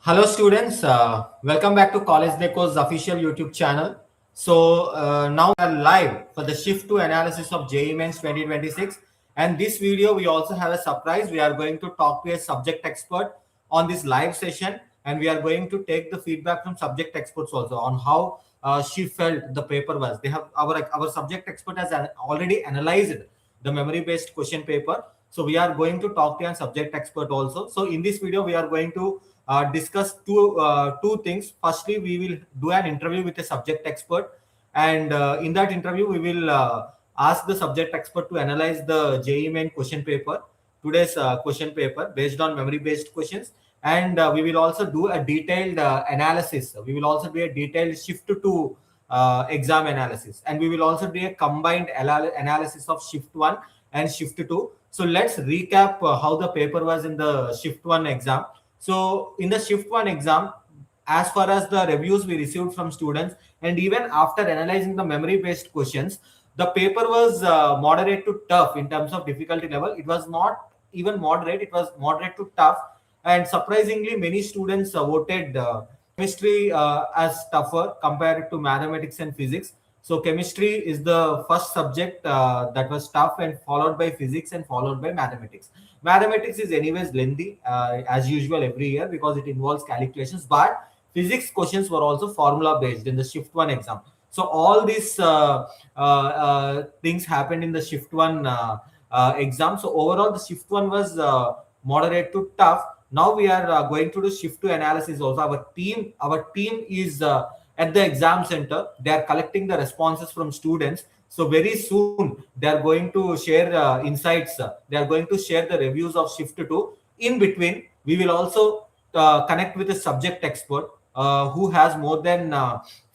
Hello students, welcome back to CollegeDekho's official YouTube channel. Now we are live for the shift to analysis of JEE Mains 2026, and this video we also have a surprise. We are going to talk to a subject expert on this live session, and we are going to take the feedback from subject experts also on how she felt the paper was. They have our subject expert has already analyzed the memory based question paper, so we are going to talk to a subject expert also. So in this video we are going to discuss two things. Firstly, we will do an interview with a subject expert, and in that interview, we will ask the subject expert to analyze the JEE main question paper, today's question paper based on memory-based questions, and we will also do a detailed analysis. We will also do a detailed shift to exam analysis, and we will also do a combined analysis of shift one and shift two. So let's recap how the paper was in the shift one exam. So in the shift one exam, as far as the reviews we received from students, and even after analyzing the memory based questions, the paper was moderate to tough in terms of difficulty level. It was not even moderate, it was moderate to tough. And surprisingly, many students voted chemistry as tougher compared to mathematics and physics. So chemistry is the first subject that was tough, and followed by physics and followed by mathematics. Mathematics is anyways lengthy as usual every year because it involves calculations, but physics questions were also formula based in the shift one exam. So all these things happened in the shift one exam. So overall, the shift one was moderate to tough. Now we are going to do shift to analysis also. Our team is at the exam center. They are collecting the responses from students. So very soon they are going to share insights. They are going to share the reviews of shift 2. In between, we will also connect with a subject expert who has more than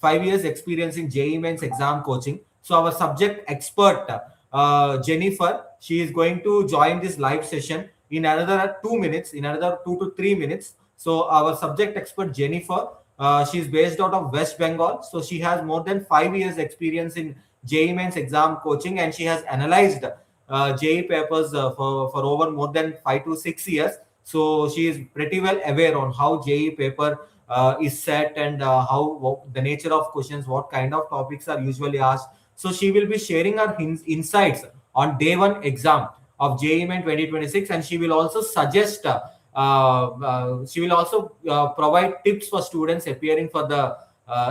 5 years experience in JEE Mains exam coaching. So our subject expert, Jennifer, she is going to join this live session in another 2 minutes, in another 2 to 3 minutes. So our subject expert, Jennifer, she is based out of West Bengal. So she has more than 5 years experience in JEE Mains exam coaching, and she has analyzed JEE papers for over more than 5 to 6 years. So she is pretty well aware on how JEE paper is set, and the nature of questions, what kind of topics are usually asked. So she will be sharing her insights on day one exam of JEE Main 2026, and she will also suggest. She will also provide tips for students appearing for the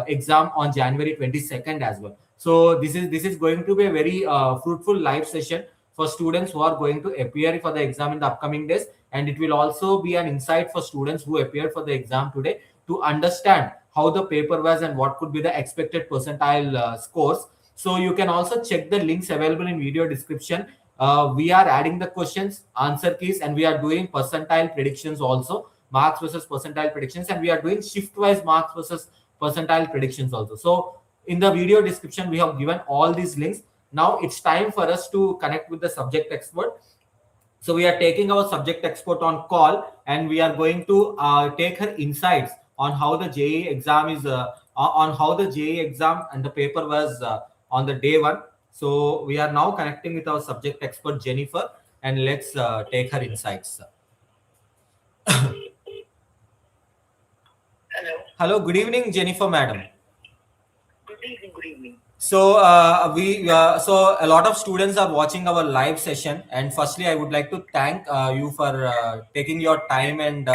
exam on January 22nd as well. So this is going to be a very fruitful live session for students who are going to appear for the exam in the upcoming days, and it will also be an insight for students who appeared for the exam today to understand how the paper was and what could be the expected percentile scores. So you can also check the links available in video description. We are adding the questions, answer keys, and we are doing percentile predictions also, marks versus percentile predictions, and we are doing shift wise marks versus percentile predictions also. So in the video description, we have given all these links. Now it's time for us to connect with the subject expert. So we are taking our subject expert on call, and we are going to take her insights on how the JEE exam is, on how the JEE exam and the paper was on the day one. So we are now connecting with our subject expert Jennifer, and let's take her insights. Hello. Hello, good evening, Jennifer, madam. Good evening. Good evening. So so a lot of students are watching our live session, and firstly, I would like to thank you for taking your time and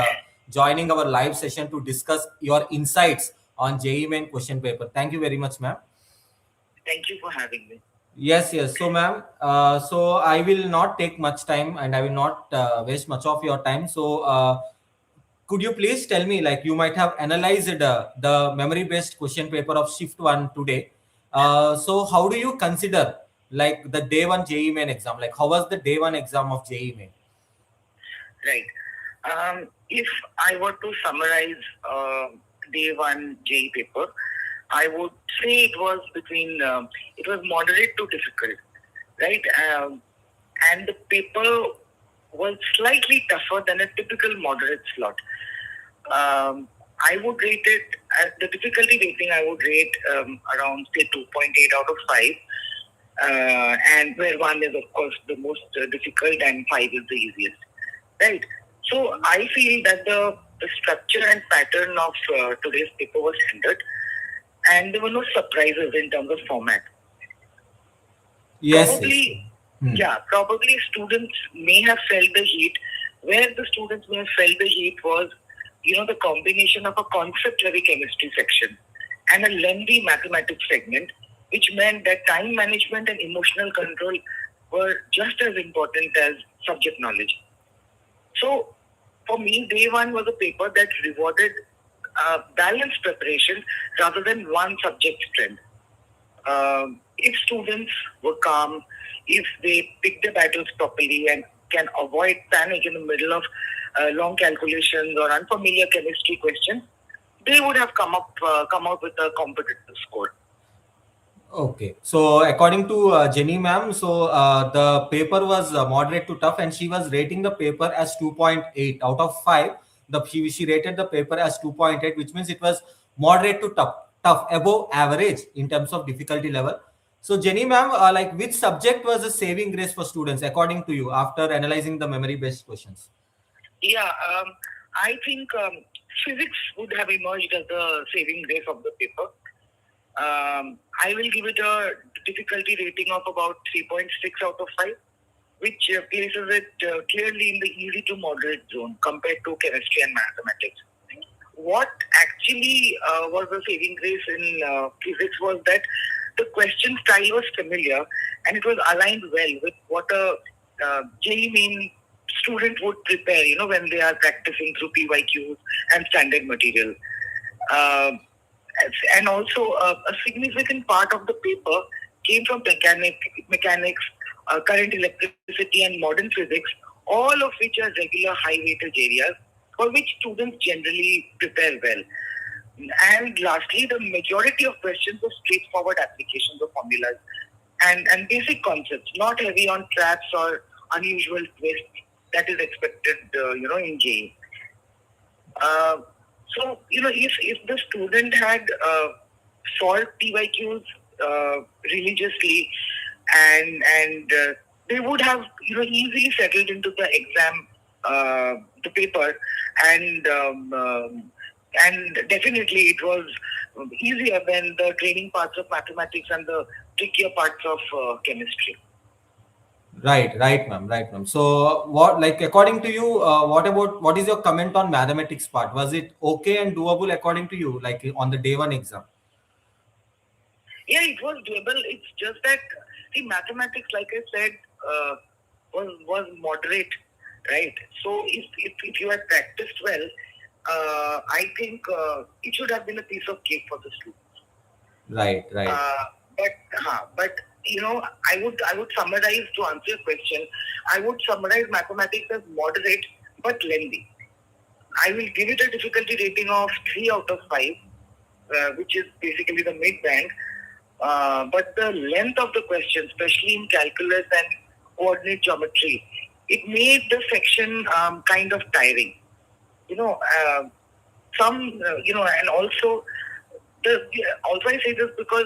joining our live session to discuss your insights on JEE Main question paper. Thank you very much, ma'am. Thank you for having me. Yes, yes. So, ma'am, so I will not take much time, and I will not waste much of your time. So, could you please tell me, like, you might have analyzed the memory-based question paper of Shift 1 today. So, how do you consider, like, the day one JEE Main exam? Like, how was the day one exam of JEE Main? Right. If I were to summarize day one JEE paper, I would say it was it was moderate to difficult, right? And the paper was slightly tougher than a typical moderate slot. I would rate it, the difficulty rating I would rate around, say, 2.8 out of 5. And where 1 is, of course, the most difficult and 5 is the easiest, right? So I feel that the the structure and pattern of today's paper was standard, and there were no surprises in terms of format. Yes, yes. Probably, yeah, probably students may have felt the heat. Where the students may have felt the heat was, the combination of a concept-heavy chemistry section and a lengthy mathematics segment, which meant that time management and emotional control were just as important as subject knowledge. So, for me, day one was a paper that rewarded balanced preparation rather than one subject strength. If students were calm, if they pick the battles properly and can avoid panic in the middle of long calculations or unfamiliar chemistry questions, they would have come out with a competitive score. Okay. So according to Jenny ma'am, so the paper was moderate to tough, and she was rating the paper as 2.8 out of 5. She rated the paper as 2.8, which means it was moderate to tough, above average in terms of difficulty level. So Jenny ma'am, like which subject was a saving grace for students according to you after analyzing the memory based questions? Yeah, I think physics would have emerged as the saving grace of the paper. I will give it a difficulty rating of about 3.6 out of 5, which places it clearly in the easy to moderate zone compared to chemistry and mathematics. What actually was the saving grace in physics was that the question style was familiar and it was aligned well with what a JEE main student would prepare, when they are practicing through PYQs and standard material. Uh, and also a significant part of the paper came from mechanics, current electricity, and modern physics, all of which are regular high weightage areas for which students generally prepare well. And lastly, the majority of questions were straightforward applications of formulas and basic concepts, not heavy on traps or unusual twists that is expected, in JEE. Uh, if the student had solved PYQs religiously, and they would have easily settled into the exam, the paper, and definitely it was easier than the training parts of mathematics and the trickier parts of chemistry. Right, ma'am, right, ma'am. So, what, like, according to you, what is your comment on mathematics part? Was it okay and doable according to you, like on the day one exam? Yeah, it was doable. It's just that see, mathematics, like I said, was moderate, right? So if you had practiced well, I think it should have been a piece of cake for the students. Right. But I would summarize to answer your question. I would summarize mathematics as moderate but lengthy. I will give it a difficulty rating of 3 out of 5, which is basically the mid band. But the length of the question, especially in calculus and coordinate geometry, it made the section kind of tiring. You know, and also also I say this because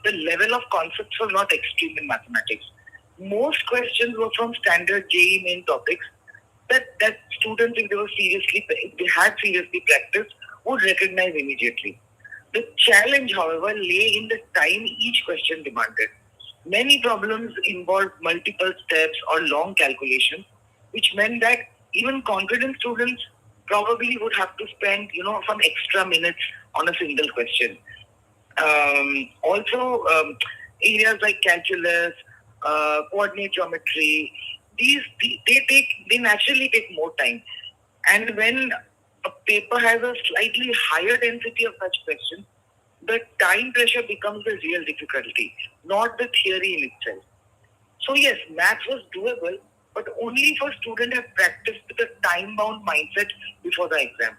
the level of concepts was not extreme in mathematics. Most questions were from standard JEE main topics that students, if they had seriously practiced, would recognize immediately. The challenge, however, lay in the time each question demanded. Many problems involved multiple steps or long calculations, which meant that even confident students probably would have to spend, some extra minutes on a single question. Also, areas like calculus, coordinate geometry, they naturally take more time. And when a paper has a slightly higher density of such questions, the time pressure becomes the real difficulty, not the theory in itself. So yes, maths was doable, but only for students have practiced with a time-bound mindset before the exam.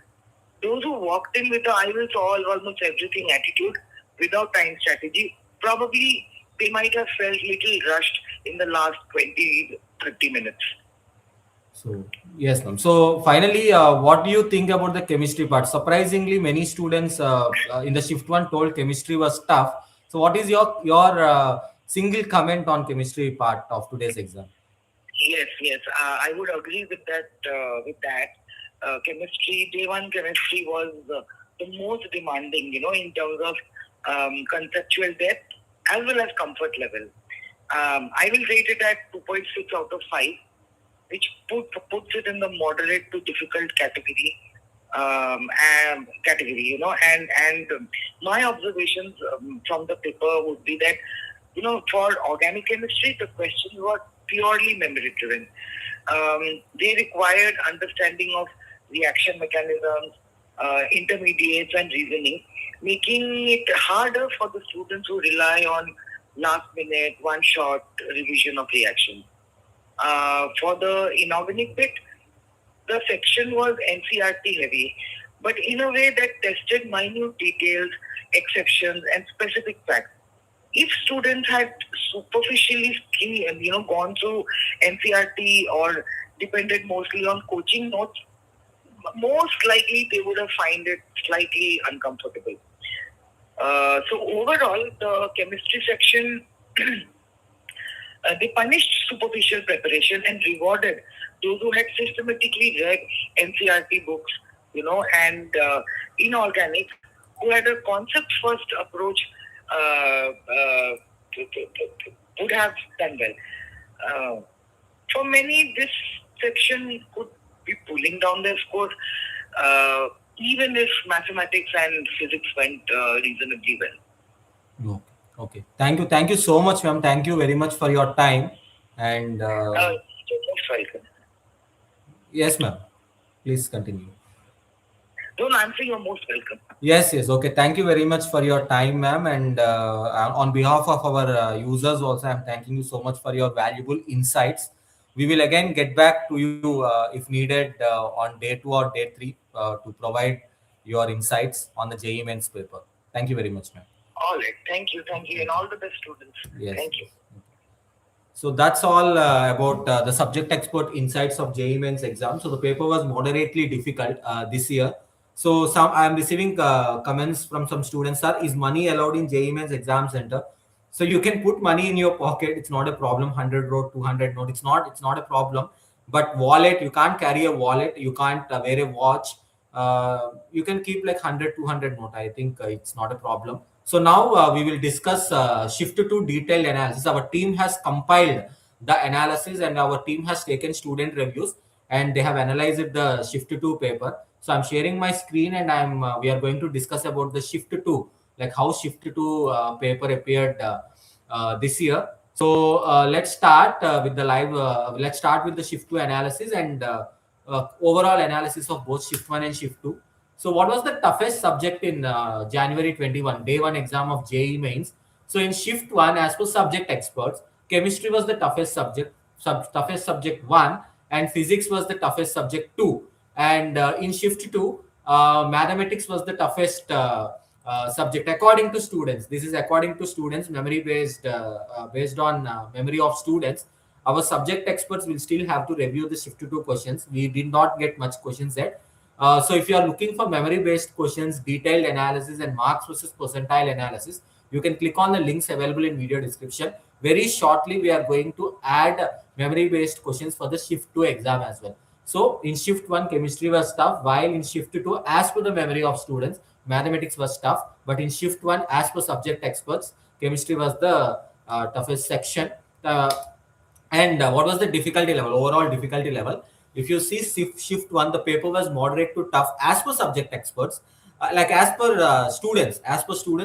Those who walked in with a "I will solve almost everything" attitude without time strategy, probably they might have felt little rushed in the last 20-30 minutes. So yes, ma'am. So finally, what do you think about the chemistry part? Surprisingly, many students in the shift one told chemistry was tough. So what is your single comment on chemistry part of today's exam? Yes. I would agree with that. chemistry, day one chemistry was the most demanding, in terms of conceptual depth as well as comfort level. I will rate it at 2.6 out of 5, which puts it in the moderate to difficult category. And my observations from the paper would be that, for organic chemistry, the questions were purely memory driven. They required understanding of reaction mechanisms, intermediates, and reasoning, making it harder for the students who rely on last minute, one shot revision of reactions. For the inorganic bit, the section was NCRT heavy, but in a way that tested minute details, exceptions, and specific facts. If students had superficially gone through NCRT or depended mostly on coaching notes, most likely they would have find it slightly uncomfortable. So overall, the chemistry section they punished superficial preparation and rewarded those who had systematically read NCRT books, and inorganic, who had a concept first approach, uh, uh, would have done well. For many, this section could be pulling down their score, even if mathematics and physics went reasonably well. Okay. Okay. Thank you so much, ma'am. Thank you very much for your time. And You're most welcome. yes, ma'am. Please continue. Don't answer, you're most welcome. Yes, yes. Okay. Thank you very much for your time, ma'am. And on behalf of our users, also, I'm thanking you so much for your valuable insights. We will again get back to you if needed on day 2 or day 3 to provide your insights on the JEE Mains paper. Thank you very much, ma'am. All right. Thank you, and all the best, students. Yes. Thank you. Yes. So that's all about the subject expert insights of JEE Mains exam. So the paper was moderately difficult this year. So some I am receiving comments from some students. Sir, is money allowed in JEE Mains exam center? So you can put money in your pocket. It's not a problem. 100 note, 200 note. It's not a problem. But wallet, you can't carry a wallet. You can't wear a watch. You can keep like 100, 200 note. I think it's not a problem. So now we will discuss shift to detailed analysis. Our team has compiled the analysis and our team has taken student reviews and they have analyzed the shift to paper. So I'm sharing my screen and we are going to discuss about the shift to, like how shift to paper appeared this year. So let's start with the live. Let's start with the shift to analysis and overall analysis of both shift one and shift two. So, what was the toughest subject in January 21, day one exam of JEE mains? So, in shift one, as per subject experts, chemistry was the toughest subject, toughest subject one, and physics was the toughest subject two. And in shift two, mathematics was the toughest subject according to students. This is according to students, memory based, based on memory of students. Our subject experts will still have to review the shift two questions. We did not get much questions yet. So if you are looking for memory-based questions, detailed analysis, and marks versus percentile analysis, you can click on the links available in video description. Very shortly, we are going to add memory-based questions for the shift 2 exam as well. So in shift 1, chemistry was tough, while in shift 2, as per the memory of students, mathematics was tough. But in shift 1, as per subject experts, chemistry was the toughest section. And what was the difficulty level, overall difficulty level? If you see shift one, the paper was moderate to tough as per subject experts. Like as per students,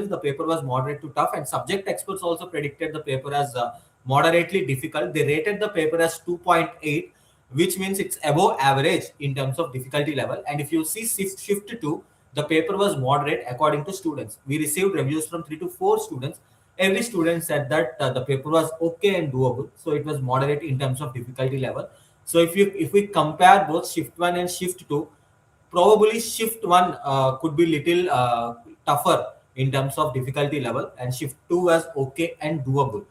the paper was moderate to tough, and subject experts also predicted the paper as moderately difficult. They rated the paper as 2.8, which means it's above average in terms of difficulty level. And if you see shift two, the paper was moderate according to students. We received reviews from 3 to 4 students. Every student said that the paper was okay and doable, so it was moderate in terms of difficulty level. So if we compare both shift 1 and shift 2, probably shift 1 could be little tougher in terms of difficulty level, and shift 2 was okay and doable.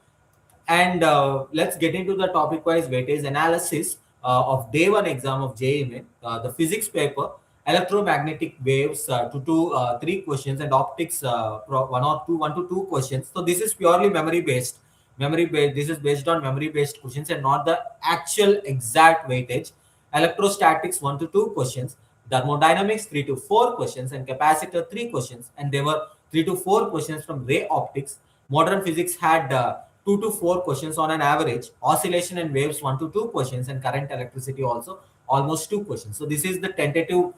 And let's get into the topic wise weightage analysis of day one exam of JEE, the physics paper, electromagnetic waves, three questions, and optics, one to two questions. So this is purely memory based. Memory based. This is based on memory based questions and not the actual exact weightage. Electrostatics, 1 to 2 questions. thermodynamics 3 to 4 questions, and capacitor 3 questions, and there were 3 to 4 questions from ray optics. Modern physics had 2 to 4 questions on an average, oscillation and waves 1 to 2 questions, and current electricity also almost 2 questions. So this is the tentative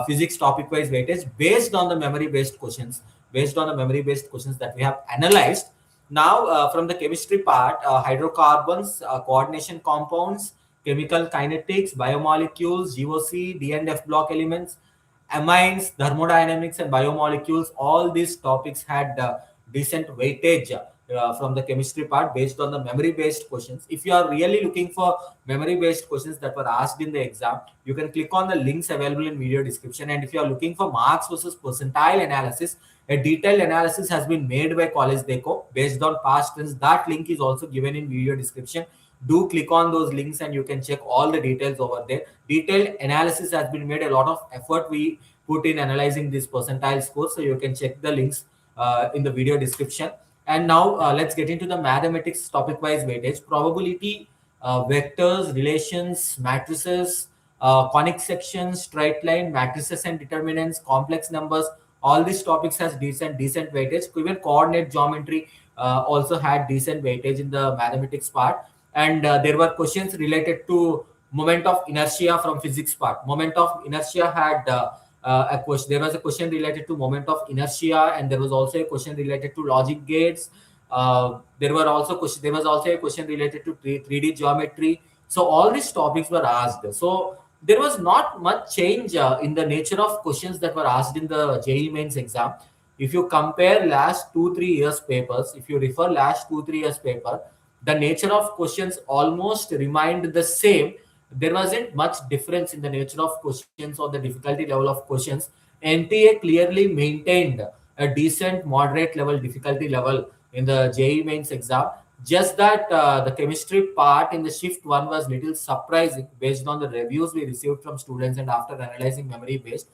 physics topic wise weightage based on the memory based questions, that we have analyzed. Now, from the chemistry part, hydrocarbons, coordination compounds, chemical kinetics, biomolecules, GOC, D and F block elements, amines, thermodynamics, and biomolecules. All these topics had decent weightage from the chemistry part based on the memory based questions. If you are really looking for memory based questions that were asked in the exam, you can click on the links available in video description. And if you are looking for marks versus percentile analysis, a detailed analysis has been made by CollegeDekho based on past trends. That link is also given in video description. Do click on those links and you can check all the details over there. Detailed analysis has been made. A lot of effort we put in analyzing this percentile score, so you can check the links in the video description. And now let's get into the mathematics topic wise weightage. Probability, vectors, relations, matrices, conic sections, straight line, matrices and determinants, complex numbers. All these topics has decent weightage. Even coordinate geometry also had decent weightage in the mathematics part. And there were questions related to moment of inertia from physics part. Moment of inertia had a question. There was a question related to moment of inertia, and there was also a question related to logic gates. There was also a question related to 3D geometry. So all these topics were asked. So there was not much change in the nature of questions that were asked in the JEE mains exam. If you compare last 2-3 years papers, if you refer last 2-3 years paper, the nature of questions almost remained the same. There wasn't much difference in the nature of questions or the difficulty level of questions. NTA clearly maintained a decent moderate level difficulty level in the JEE mains exam. Just that the chemistry part in the shift one was little surprising based on the reviews we received from students and after analyzing memory based.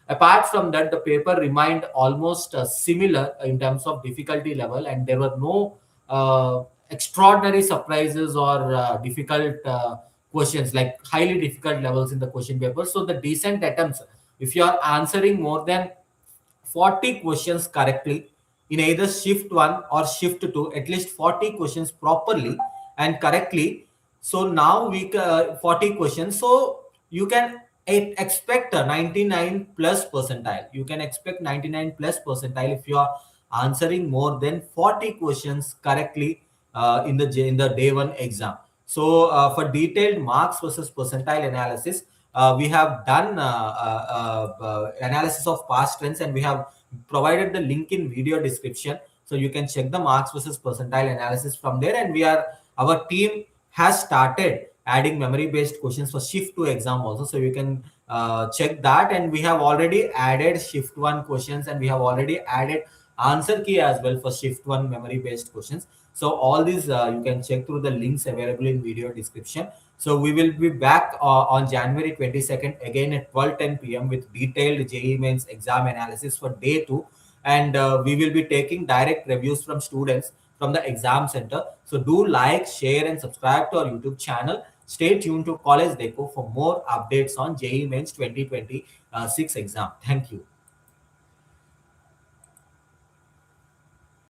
Apart from that, the paper remained almost similar in terms of difficulty level, and there were no extraordinary surprises or difficult questions like highly difficult levels in the question paper. So the decent attempts, if you are answering more than 40 questions correctly in either shift 1 or shift 2, at least 40 questions properly and correctly. So now 40 questions, so you can expect a 99 plus percentile. You can expect 99 plus percentile if you are answering more than 40 questions correctly in the day one exam. So for detailed marks versus percentile analysis, we have done analysis of past trends, and we have provided the link in video description, so you can check the marks versus percentile analysis from there. And our team has started adding memory based questions for shift 2 exam also, so you can check that. And we have already added shift 1 questions, and we have already added answer key as well for shift 1 memory based questions. So all these you can check through the links available in video description. So we will be back on January 22nd again at 12:10 p.m. with detailed JEE mains exam analysis for day 2. And we will be taking direct reviews from students from the exam center. So do like, share, and subscribe to our YouTube channel. Stay tuned to CollegeDekho for more updates on JEE mains 2026 exam. Thank you.